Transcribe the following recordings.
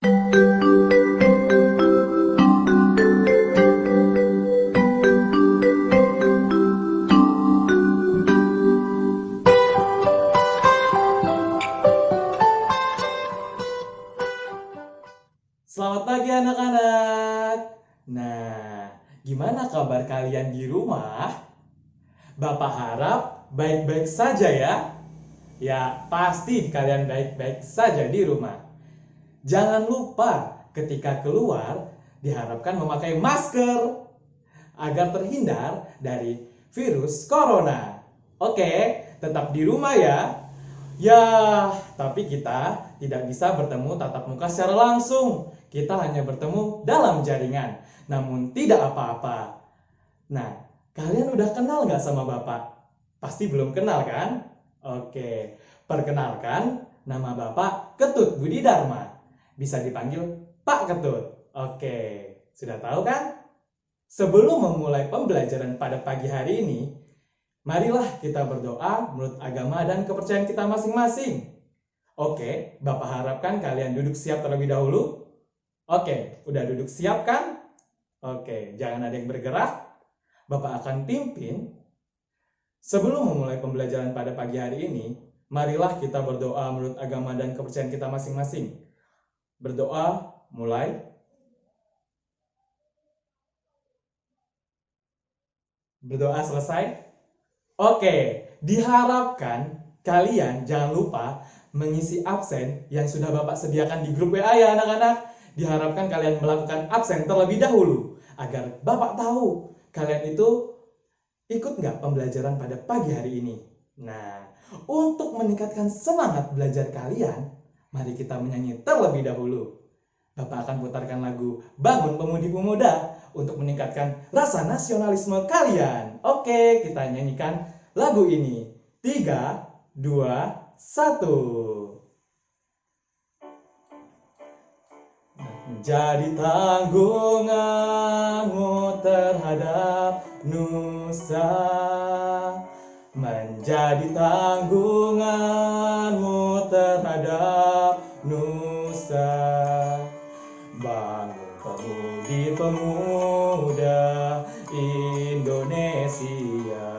Selamat pagi anak-anak. Nah, gimana kabar kalian di rumah? Bapak harap baik-baik saja ya. Ya, pasti kalian baik-baik saja di rumah. Jangan lupa ketika keluar diharapkan memakai masker agar terhindar dari virus corona. Oke, tetap di rumah ya. Ya, tapi kita tidak bisa bertemu tatap muka secara langsung. Kita hanya bertemu dalam jaringan, namun tidak apa-apa. Nah, kalian udah kenal nggak sama Bapak? Pasti belum kenal kan? Oke, perkenalkan, nama Bapak Ketut Budi Dharma. Bisa dipanggil Pak Ketut. Oke, sudah tahu kan? Sebelum memulai pembelajaran pada pagi hari ini, marilah kita berdoa menurut agama dan kepercayaan kita masing-masing. Oke, Bapak harapkan kalian duduk siap terlebih dahulu. Oke, udah duduk siap kan? Oke, jangan ada yang bergerak. Bapak akan pimpin. Sebelum memulai pembelajaran pada pagi hari ini, marilah kita berdoa menurut agama dan kepercayaan kita masing-masing. Berdoa, mulai. Berdoa selesai. Oke, diharapkan kalian jangan lupa mengisi absen yang sudah Bapak sediakan di grup WA ya anak-anak. Diharapkan kalian melakukan absen terlebih dahulu agar Bapak tahu kalian itu ikut nggak pembelajaran pada pagi hari ini. Nah, untuk meningkatkan semangat belajar kalian, mari kita menyanyi terlebih dahulu. Bapak akan putarkan lagu Bangun Pemudi Pemuda untuk meningkatkan rasa nasionalisme kalian. Oke, kita nyanyikan lagu ini. 3, 2, 1. Menjadi tanggunganmu terhadap nusa. Menjadi tanggunganmu terhadap nusa. Bangun pemudi pemuda Indonesia,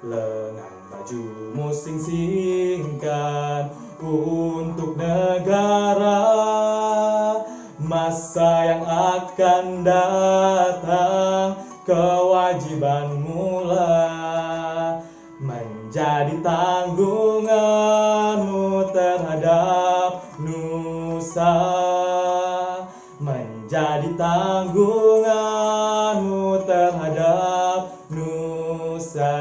lengan bajumu sing-singkan untuk negara. Masa yang akan datang kewajibanmu lah menjadi tanggunganmu terhadap nusa. Menjadi tanggunganmu terhadap nusa.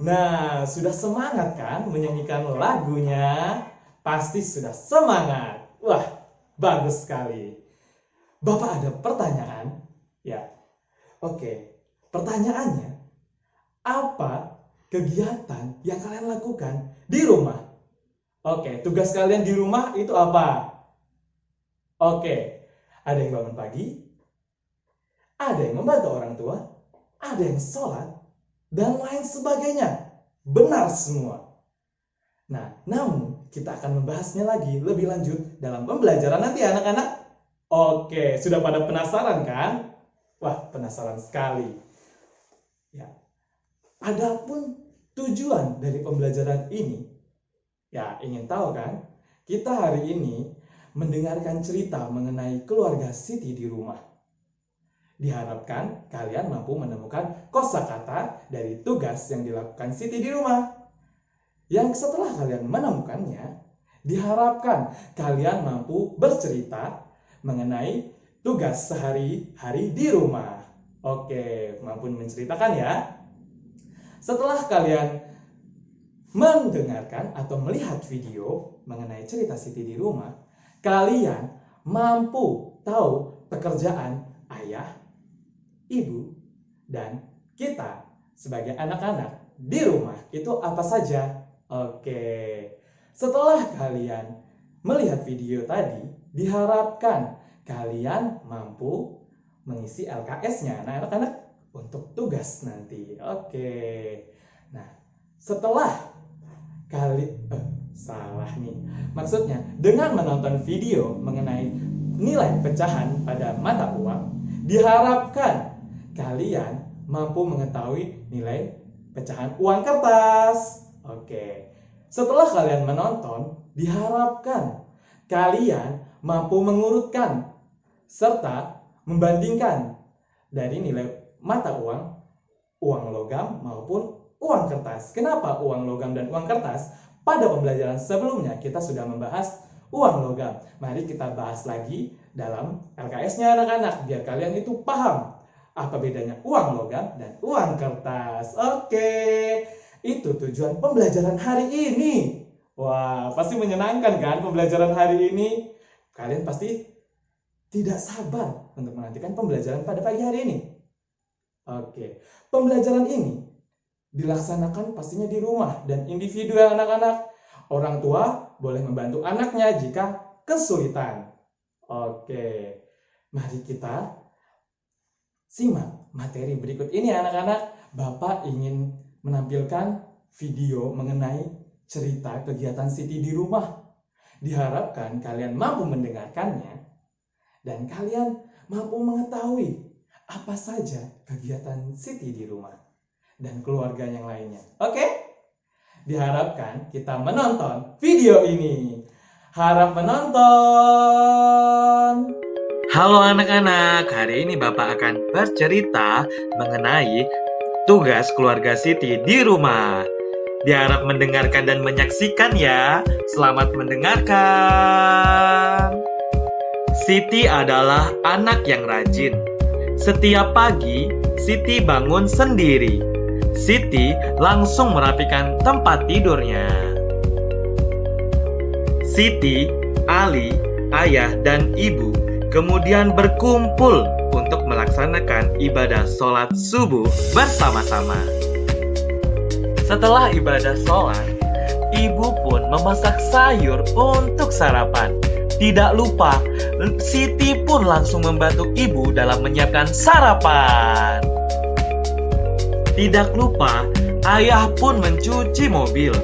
Nah, sudah semangat kan menyanyikan lagunya? Pasti sudah semangat. Wah, bagus sekali. Bapak ada pertanyaan? Ya. Oke. Pertanyaannya, apa kegiatan yang kalian lakukan di rumah? Oke, tugas kalian di rumah itu apa? Oke, ada yang bangun pagi, ada yang membantu orang tua, ada yang sholat, dan lain sebagainya. Benar semua. Nah, namun kita akan membahasnya lagi lebih lanjut dalam pembelajaran nanti anak-anak. Oke, sudah pada penasaran kan? Wah, penasaran sekali. Ya. Adapun tujuan dari pembelajaran ini, ya ingin tahu kan? Kita hari ini mendengarkan cerita mengenai keluarga Siti di rumah. Diharapkan kalian mampu menemukan kosakata dari tugas yang dilakukan Siti di rumah. Yang setelah kalian menemukannya, diharapkan kalian mampu bercerita mengenai tugas sehari-hari di rumah. Oke, mampu menceritakan ya. Setelah kalian mendengarkan atau melihat video mengenai cerita Siti di rumah, kalian mampu tahu pekerjaan ayah, ibu, dan kita sebagai anak-anak di rumah itu apa saja. Oke, setelah kalian melihat video tadi, diharapkan kalian mampu mengisi LKS-nya, nah anak-anak, untuk tugas nanti. Oke, nah setelah Salah nih. Maksudnya, dengan menonton video mengenai nilai pecahan pada mata uang, diharapkan kalian mampu mengetahui nilai pecahan uang kertas. Oke. Setelah kalian menonton, diharapkan kalian mampu mengurutkan serta membandingkan dari nilai mata uang logam maupun uang kertas. Kenapa uang logam dan uang kertas? Pada pembelajaran sebelumnya kita sudah membahas uang logam. Mari kita bahas lagi dalam LKS-nya anak-anak biar kalian itu paham apa bedanya uang logam dan uang kertas. Oke, itu tujuan pembelajaran hari ini. Wah, pasti menyenangkan kan pembelajaran hari ini? Kalian pasti tidak sabar untuk menantikan pembelajaran pada pagi hari ini. Oke, pembelajaran ini dilaksanakan pastinya di rumah dan individu ya anak-anak. Orang tua boleh membantu anaknya jika kesulitan. Oke, mari kita simak materi berikut ini anak-anak. Bapak ingin menampilkan video mengenai cerita kegiatan Siti di rumah. Diharapkan kalian mampu mendengarkannya dan kalian mampu mengetahui apa saja kegiatan Siti di rumah dan keluarga yang lainnya. Oke? Diharapkan kita menonton video ini. Harap menonton. Halo anak-anak, hari ini Bapak akan bercerita mengenai tugas keluarga Siti di rumah. Diharap mendengarkan dan menyaksikan ya. Selamat mendengarkan. Siti adalah anak yang rajin. Setiap pagi, Siti bangun sendiri. Siti langsung merapikan tempat tidurnya. Siti, Ali, ayah, dan ibu kemudian berkumpul untuk melaksanakan ibadah sholat subuh bersama-sama. Setelah ibadah sholat, ibu pun memasak sayur untuk sarapan. Tidak lupa, Siti pun langsung membantu ibu dalam menyiapkan sarapan. Tidak lupa, ayah pun mencuci mobil.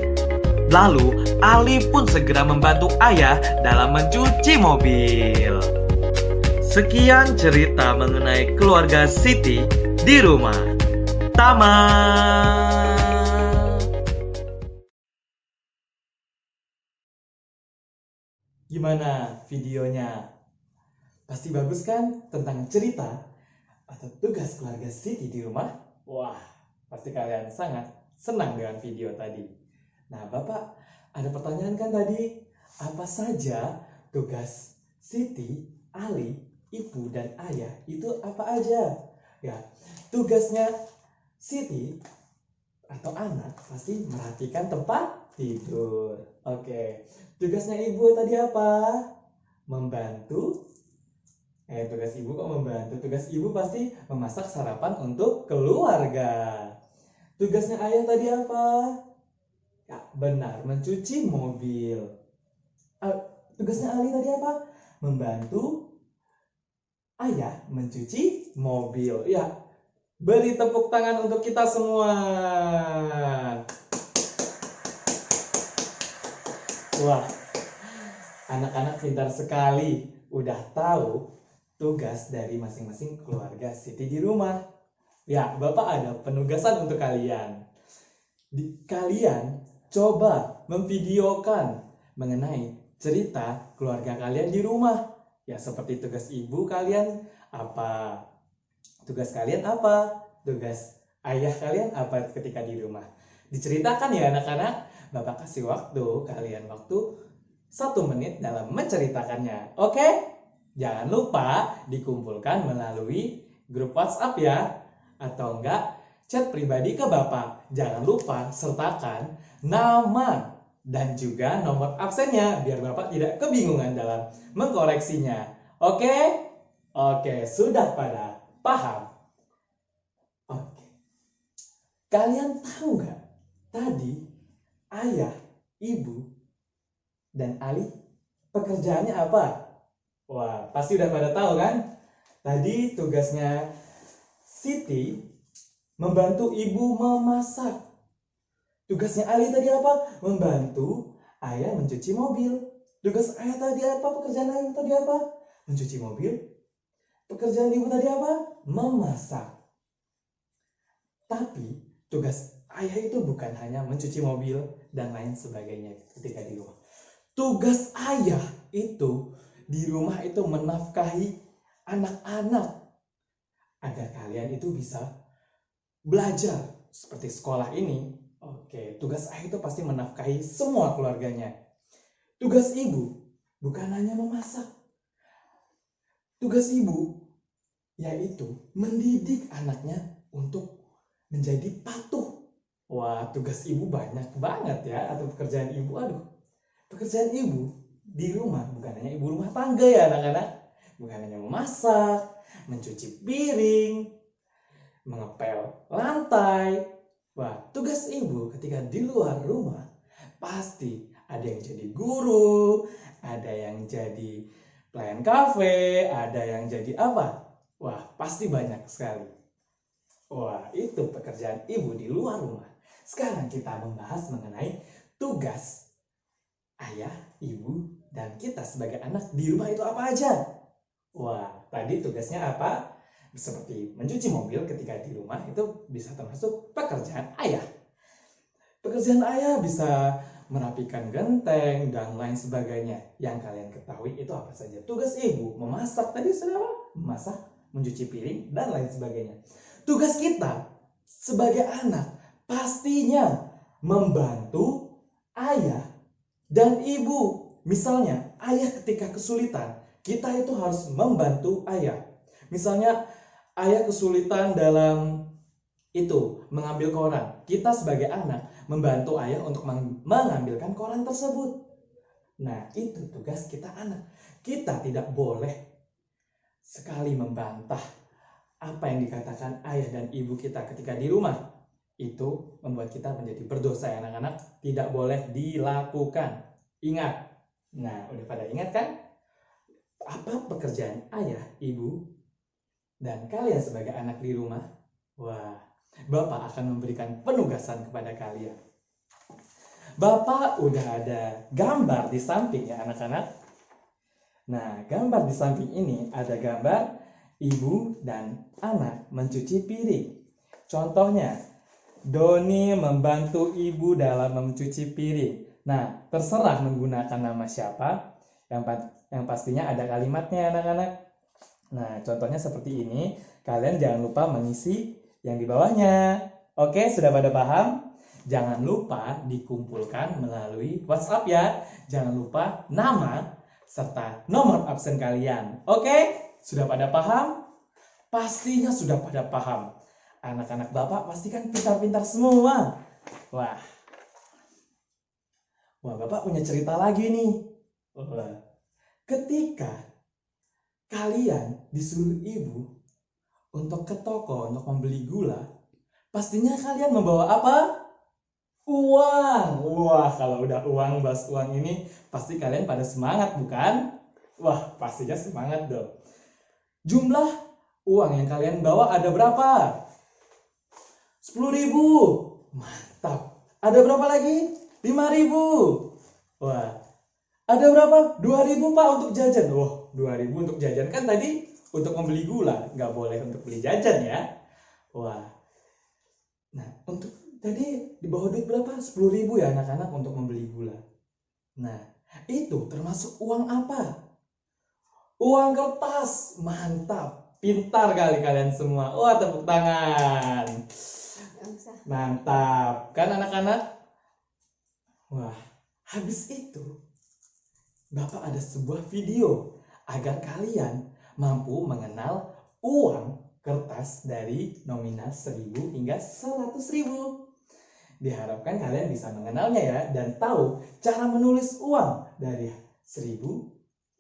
Lalu, Ali pun segera membantu ayah dalam mencuci mobil. Sekian cerita mengenai keluarga Siti di rumah. Tamat. Gimana videonya? Pasti bagus kan tentang cerita atau tugas keluarga Siti di rumah? Wah, pasti kalian sangat senang dengan video tadi. Nah, Bapak ada pertanyaan kan tadi? Apa saja tugas Siti, Ali, ibu, dan ayah itu apa aja? Ya, tugasnya Siti atau anak pasti merapikan tempat tidur. Oke, tugasnya ibu tadi apa? Membantu. Tugas ibu kok membantu? Tugas ibu pasti memasak sarapan untuk keluarga. Tugasnya ayah tadi apa? Ya, benar, mencuci mobil. Tugasnya Ali tadi apa? Membantu ayah mencuci mobil. Ya, beri tepuk tangan untuk kita semua. Wah, anak-anak pintar sekali. Udah tahu tugas dari masing-masing keluarga Siti di rumah. Ya, Bapak ada penugasan untuk kalian. Kalian coba memvideokan mengenai cerita keluarga kalian di rumah. Ya, seperti tugas ibu kalian apa? Tugas kalian apa? Tugas ayah kalian apa ketika di rumah? Diceritakan ya anak-anak. Bapak kasih kalian waktu 1 menit dalam menceritakannya. Oke? Jangan lupa dikumpulkan melalui grup WhatsApp ya. Atau enggak, chat pribadi ke Bapak. Jangan lupa sertakan nama dan juga nomor absennya biar Bapak tidak kebingungan dalam mengkoreksinya. Oke? Oke, sudah pada paham? Oke. Kalian tahu nggak? Tadi ayah, ibu, dan Ali pekerjaannya apa? Wah, pasti udah pada tahu kan? Tadi tugasnya Siti membantu ibu memasak. Tugasnya Ali tadi apa? Membantu ayah mencuci mobil. Tugas ayah tadi apa? Pekerjaan ayah tadi apa? Mencuci mobil. Pekerjaan ibu tadi apa? Memasak. Tapi tugas ayah itu bukan hanya mencuci mobil dan lain sebagainya ketika di rumah. Tugas ayah itu di rumah itu menafkahi anak-anak agar kalian itu bisa belajar seperti sekolah ini. Oke, tugas ayah itu pasti menafkahi semua keluarganya. Tugas ibu bukan hanya memasak. Tugas ibu yaitu mendidik anaknya untuk menjadi patuh. Wah, tugas ibu banyak banget ya, atau pekerjaan ibu. Pekerjaan ibu di rumah bukan hanya ibu rumah tangga ya anak-anak. Bukan hanya memasak, mencuci piring, mengepel lantai. Wah, tugas ibu ketika di luar rumah pasti ada yang jadi guru, ada yang jadi pelayan kafe, ada yang jadi apa? Wah, pasti banyak sekali. Wah, itu pekerjaan ibu di luar rumah. Sekarang kita membahas mengenai tugas ayah, ibu, dan kita sebagai anak di rumah itu apa aja. Wah, tadi tugasnya apa? Seperti mencuci mobil ketika di rumah itu bisa termasuk pekerjaan ayah. Pekerjaan ayah bisa merapikan genteng dan lain sebagainya. Yang kalian ketahui itu apa saja. Tugas ibu memasak, tadi sudah apa? Memasak, mencuci piring dan lain sebagainya. Tugas kita sebagai anak pastinya membantu ayah dan ibu. Misalnya ayah ketika kesulitan, kita itu harus membantu ayah. Misalnya ayah kesulitan dalam itu mengambil koran, kita sebagai anak membantu ayah untuk mengambilkan koran tersebut. Nah, itu tugas kita anak. Kita tidak boleh sekali membantah apa yang dikatakan ayah dan ibu kita ketika di rumah. Itu membuat kita menjadi berdosa ya anak-anak. Tidak boleh dilakukan. Ingat. Nah, udah pada ingat kan? Apa pekerjaan ayah, ibu, dan kalian sebagai anak di rumah? Wah, Bapak akan memberikan penugasan kepada kalian. Bapak udah ada gambar di samping ya anak-anak. Nah, gambar di samping ini ada gambar ibu dan anak mencuci piring. Contohnya, Doni membantu ibu dalam mencuci piring. Nah, terserah menggunakan nama siapa. Yang pastinya ada kalimatnya anak-anak. Nah, contohnya seperti ini. Kalian jangan lupa mengisi yang di bawahnya. Oke, sudah pada paham? Jangan lupa dikumpulkan melalui WhatsApp ya. Jangan lupa nama serta nomor absen kalian. Oke, sudah pada paham? Pastinya sudah pada paham. Anak-anak Bapak pasti kan pintar-pintar semua. Wah, Bapak punya cerita lagi nih. Wah, ketika kalian disuruh ibu untuk ke toko untuk membeli gula, pastinya kalian membawa apa? Uang. Wah, kalau udah uang, bahas uang ini pasti kalian pada semangat bukan? Wah, pastinya semangat dong. Jumlah uang yang kalian bawa ada berapa? 10.000. Mantap. Ada berapa lagi? 5.000. Wah, ada berapa? 2.000 Pak untuk jajan. Wah, 2.000 untuk jajan. Kan tadi untuk membeli gula, nggak boleh untuk beli jajan ya. Wah, nah untuk tadi di bawah duit berapa? 10.000 ya anak-anak untuk membeli gula. Nah, itu termasuk uang apa? Uang kertas. Mantap. Pintar kali kalian semua. Wah, tepuk tangan. Mantap. Kan anak-anak? Wah, habis itu Bapak ada sebuah video agar kalian mampu mengenal uang kertas dari nominal 1.000 hingga 100.000. Diharapkan kalian bisa mengenalnya ya dan tahu cara menulis uang dari 1.000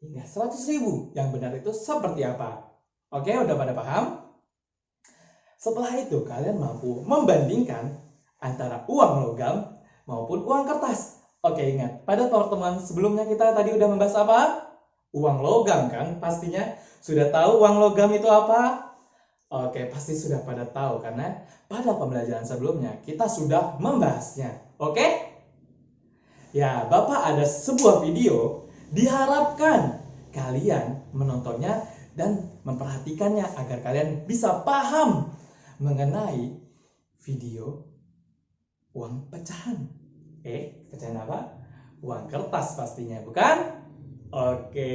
hingga 100.000 yang benar itu seperti apa. Oke, udah pada paham? Setelah itu kalian mampu membandingkan antara uang logam maupun uang kertas. Oke, ingat, pada pertemuan sebelumnya kita tadi udah membahas apa? Uang logam kan? Pastinya sudah tahu uang logam itu apa? Oke, pasti sudah pada tahu karena pada pembelajaran sebelumnya kita sudah membahasnya. Oke? Ya, Bapak ada sebuah video, diharapkan kalian menontonnya dan memperhatikannya agar kalian bisa paham mengenai video uang pecahan. Pecahan apa? Uang kertas pastinya, bukan? Oke,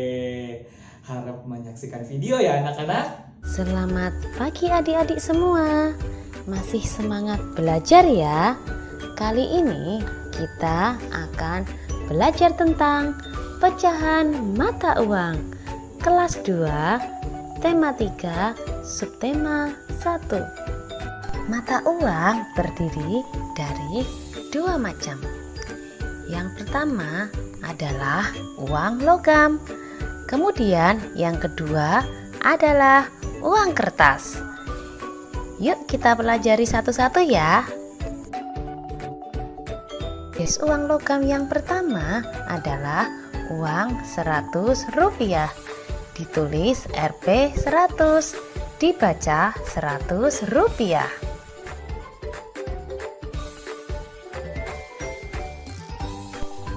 harap menyaksikan video ya anak-anak. Selamat pagi adik-adik semua. Masih semangat belajar ya? Kali ini kita akan belajar tentang pecahan mata uang. Kelas 2, tema 3, subtema 1. Mata uang terdiri dari dua macam. Yang pertama adalah uang logam. Kemudian yang kedua adalah uang kertas. Yuk kita pelajari satu-satu ya. Uang logam yang pertama adalah uang 100 rupiah. Ditulis Rp 100, dibaca 100 rupiah.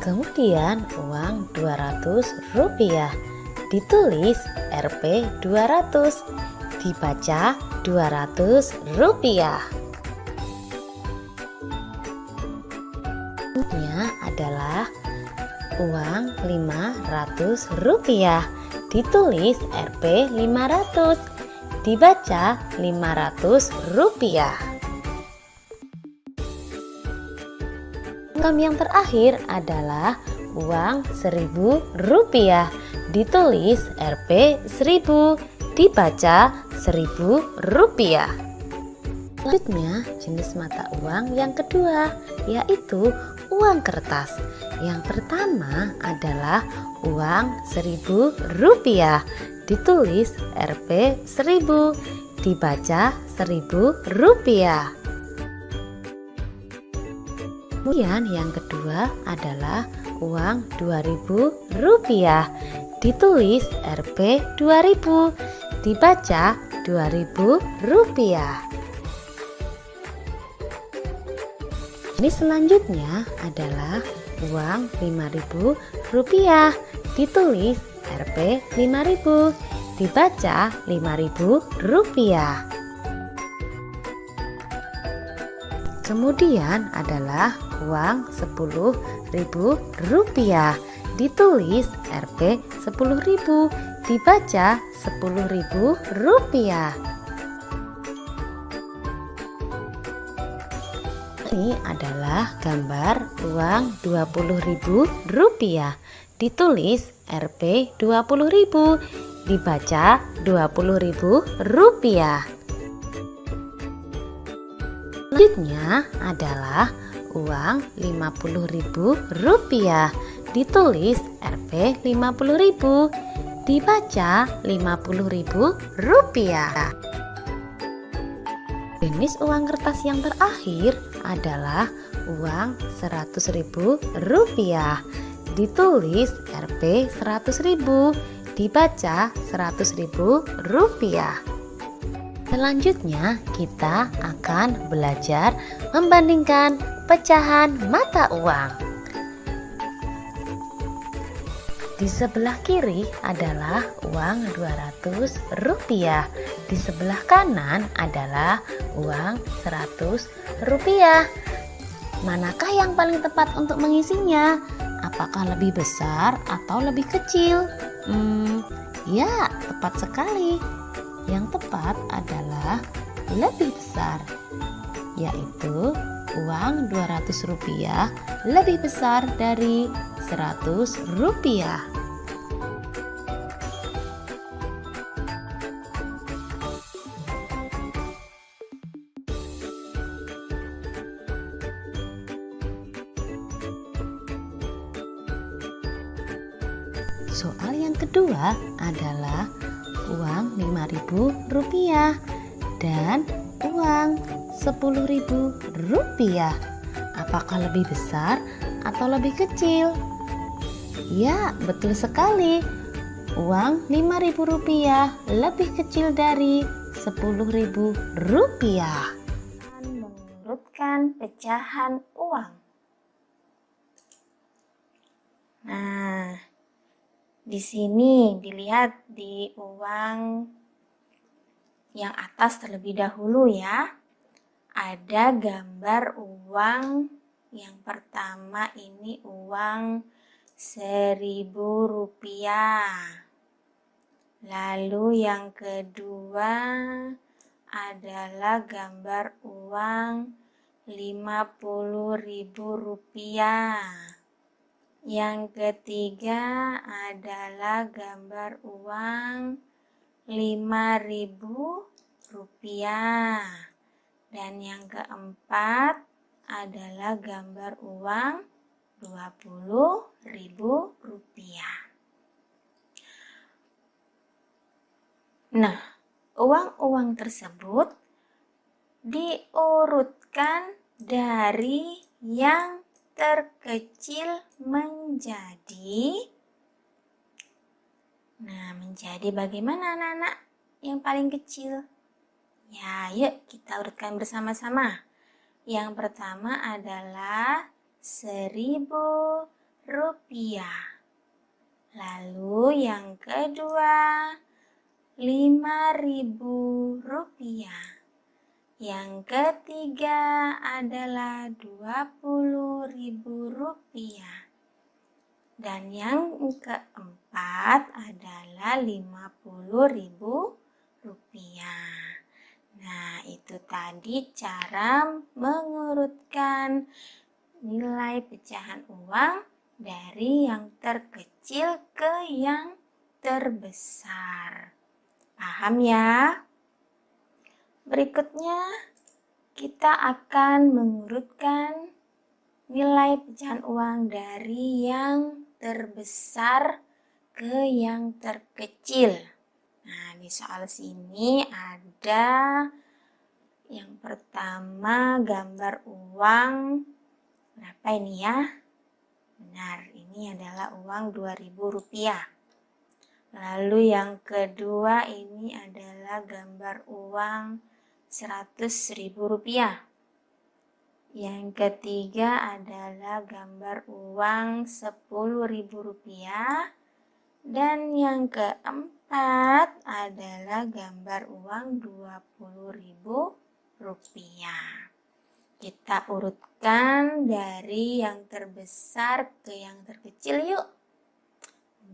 Kemudian uang 200 rupiah. Ditulis Rp 200, dibaca 200 rupiah. Selanjutnya adalah uang 500 rupiah. Ditulis Rp 500, dibaca 500 rupiah. Uang yang terakhir adalah uang 1000 rupiah. Ditulis Rp 1000, dibaca 1000 rupiah. Selanjutnya jenis mata uang yang kedua, yaitu uang kertas. Yang pertama adalah uang 1000 rupiah. Ditulis Rp 1000, dibaca 1000 rupiah. Kemudian yang kedua adalah uang 2000 rupiah. Ditulis Rp 2000, dibaca 2000 rupiah. Jenis selanjutnya adalah uang 5000 rupiah. Ditulis Rp 5000, dibaca 5000 rupiah. Kemudian adalah uang 10.000 rupiah. Ditulis Rp 10.000, dibaca 10.000 rupiah. Ini adalah gambar uang 20.000 rupiah. Ditulis Rp 20.000, dibaca 20.000 rupiah. Selanjutnya adalah uang 50.000 rupiah. Ditulis Rp 50.000, dibaca 50.000 rupiah. Jenis uang kertas yang terakhir adalah uang 100.000 rupiah. Ditulis Rp 100.000, dibaca 100.000 rupiah. Selanjutnya kita akan belajar membandingkan pecahan mata uang. Di sebelah kiri adalah uang 200 rupiah. Di sebelah kanan adalah uang 100 rupiah. Manakah yang paling tepat untuk mengisinya? Apakah lebih besar atau lebih kecil? Ya, tepat sekali. Yang tepat adalah lebih besar, yaitu uang 200 rupiah lebih besar dari 100 rupiah. Soal yang kedua adalah uang 5.000 rupiah dan uang 10.000 rupiah. Apakah lebih besar atau lebih kecil? Ya, betul sekali. Uang 5.000 rupiah lebih kecil dari 10.000 rupiah. Mengurutkan pecahan uang. Nah, di sini dilihat di uang yang atas terlebih dahulu ya. Ada gambar uang yang pertama ini uang Rp1.000. Lalu yang kedua adalah gambar uang Rp50.000. Yang ketiga adalah gambar uang Rp5.000. Dan yang keempat adalah gambar uang Rp20.000. Nah, uang-uang tersebut diurutkan dari yang terkecil menjadi bagaimana anak-anak yang paling kecil? Ya, yuk kita urutkan bersama-sama. Yang pertama adalah Rp1.000. Lalu yang kedua Rp5.000. Yang ketiga adalah Rp20.000. Dan yang keempat adalah Rp50.000. Nah, itu tadi cara mengurutkan nilai pecahan uang dari yang terkecil ke yang terbesar. Paham ya? Berikutnya kita akan mengurutkan nilai pecahan uang dari yang terbesar ke yang terkecil. Nah, di soal sini ada yang pertama gambar uang berapa ini ya? Benar, ini adalah uang Rp2.000. Lalu yang kedua ini adalah gambar uang Rp100.000. Yang ketiga adalah gambar uang Rp10.000. Dan yang keempat adalah gambar uang Rp20.000. Kita urutkan dari yang terbesar ke yang terkecil yuk.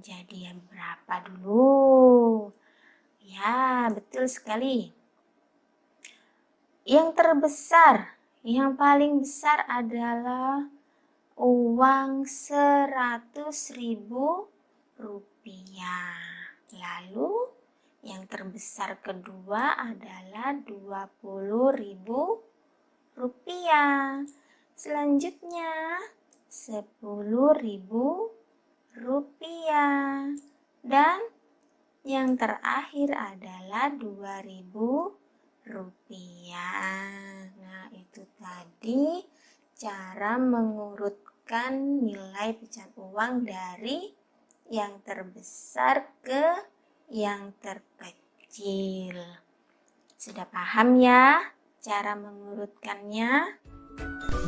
Jadi yang berapa dulu? Ya, betul sekali. Yang terbesar, yang paling besar adalah uang Rp100.000. Lalu yang terbesar kedua adalah Rp20.000. Selanjutnya Rp10.000. Dan yang terakhir adalah Rp2.000. Nah, itu tadi cara mengurutkan nilai pecahan uang dari yang terbesar ke yang terkecil. Sudah paham ya cara mengurutkannya?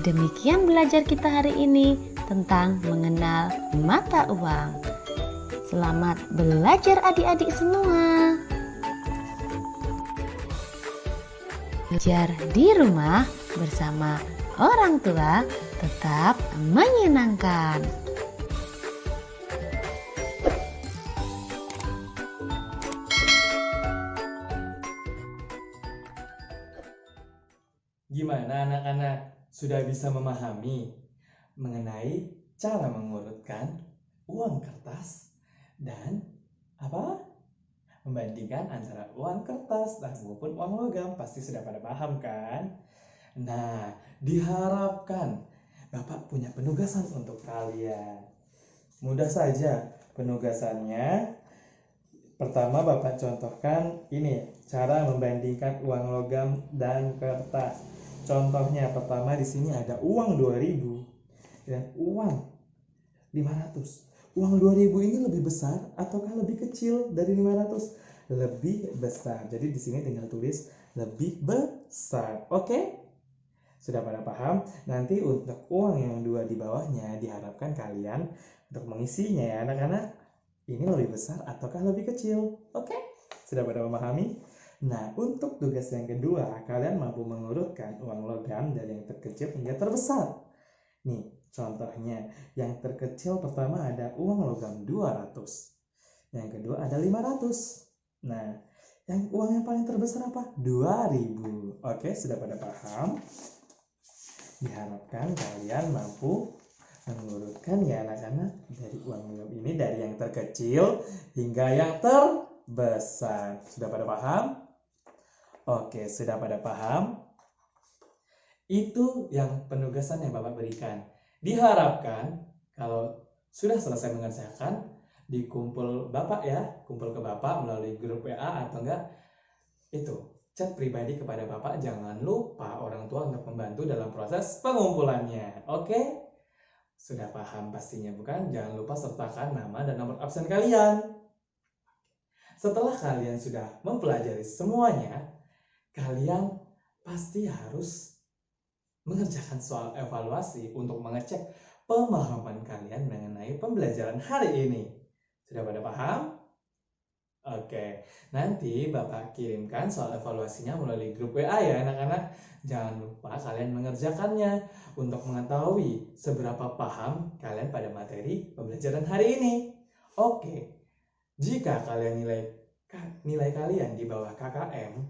Demikian belajar kita hari ini tentang mengenal mata uang. Selamat belajar adik-adik semua. Belajar di rumah bersama orang tua tetap menyenangkan. Gimana anak-anak? Sudah bisa memahami mengenai cara mengurutkan uang kertas dan membandingkan antara uang kertas dan maupun uang logam. Pasti sudah pada paham kan? Nah, diharapkan Bapak punya penugasan untuk kalian. Mudah saja penugasannya. Pertama Bapak contohkan ini, cara membandingkan uang logam dan kertas. Contohnya pertama di sini ada uang 2.000 dan uang 500. Uang 2.000 ini lebih besar ataukah lebih kecil dari 500? Lebih besar. Jadi di sini tinggal tulis lebih besar. Oke? Sudah pada paham? Nanti untuk uang yang dua di bawahnya diharapkan kalian untuk mengisinya ya anak-anak. Ini lebih besar ataukah lebih kecil? Oke, sudah pada memahami? Nah, untuk tugas yang kedua, kalian mampu mengurutkan uang logam dari yang terkecil hingga terbesar. Nih, contohnya, yang terkecil pertama ada uang logam 200. Yang kedua ada 500. Nah, uang yang paling terbesar apa? 2000. Oke, sudah pada paham? Diharapkan kalian mampu mengurutkan ya anak-anak dari uang logam ini dari yang terkecil hingga yang terbesar. Sudah pada paham? Oke, sudah pada paham? Itu yang penugasan yang Bapak berikan. Diharapkan kalau sudah selesai mengerjakan, dikumpul Bapak ya, kumpul ke Bapak melalui grup WA atau enggak itu chat pribadi kepada Bapak. Jangan lupa orang tua untuk membantu dalam proses pengumpulannya. Oke? Sudah paham pastinya bukan? Jangan lupa sertakan nama dan nomor absen kalian. Setelah kalian sudah mempelajari semuanya, kalian pasti harus mengerjakan soal evaluasi untuk mengecek pemahaman kalian mengenai pembelajaran hari ini. Sudah pada paham? Oke, nanti Bapak kirimkan soal evaluasinya melalui grup WA ya anak-anak. Jangan lupa kalian mengerjakannya untuk mengetahui seberapa paham kalian pada materi pembelajaran hari ini. Oke, jika kalian nilai kalian di bawah KKM,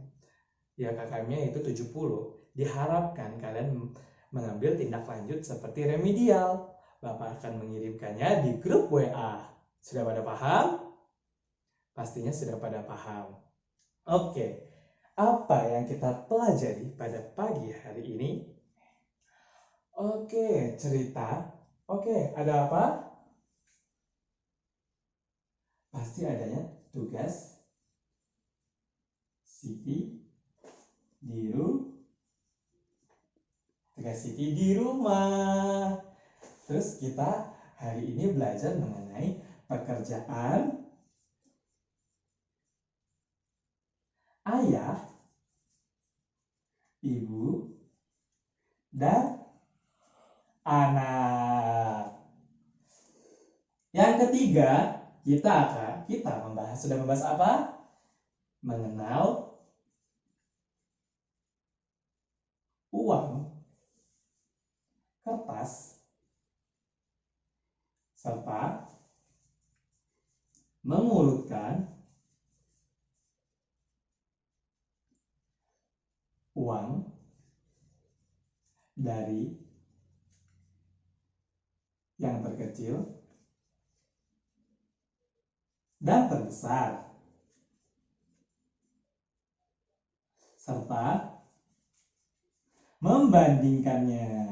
ya KKM-nya itu 70, diharapkan kalian mengambil tindak lanjut seperti remedial. Bapak akan mengirimkannya di grup WA. Sudah pada paham? Pastinya sudah pada paham. Oke, apa yang kita pelajari pada pagi hari ini? Oke, cerita. Oke, ada apa? Pasti adanya tugas Siti di rumah. Terus kita hari ini belajar mengenai pekerjaan ayah, ibu, dan anak. Yang ketiga, kita sudah membahas apa? Mengenal uang, kertas, serta mengurutkan uang dari yang terkecil dan terbesar, serta membandingkannya.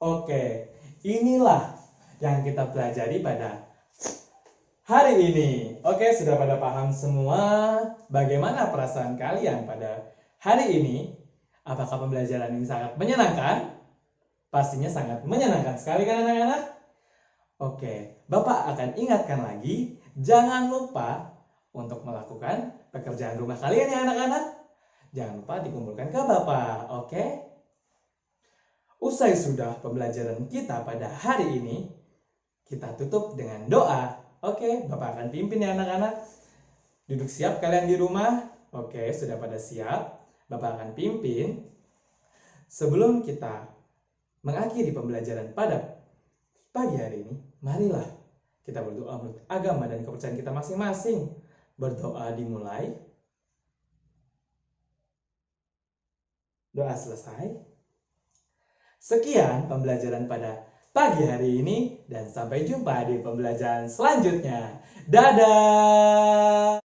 Oke, inilah yang kita pelajari pada hari ini. Oke, sudah pada paham semua? Bagaimana perasaan kalian pada hari ini? Apakah pembelajaran ini sangat menyenangkan? Pastinya sangat menyenangkan sekali kan anak-anak? Oke, Bapak akan ingatkan lagi, jangan lupa untuk melakukan pekerjaan rumah kalian ya anak-anak. Jangan lupa dikumpulkan ke Bapak, oke? Usai sudah pembelajaran kita pada hari ini, kita tutup dengan doa. Oke, Bapak akan pimpin ya anak-anak. Duduk siap kalian di rumah. Oke, sudah pada siap. Bapak akan pimpin. Sebelum kita mengakhiri pembelajaran pada pagi hari ini, marilah kita berdoa menurut agama dan kepercayaan kita masing-masing. Berdoa dimulai. Doa selesai. Sekian pembelajaran pada pagi hari ini dan sampai jumpa di pembelajaran selanjutnya. Dadah!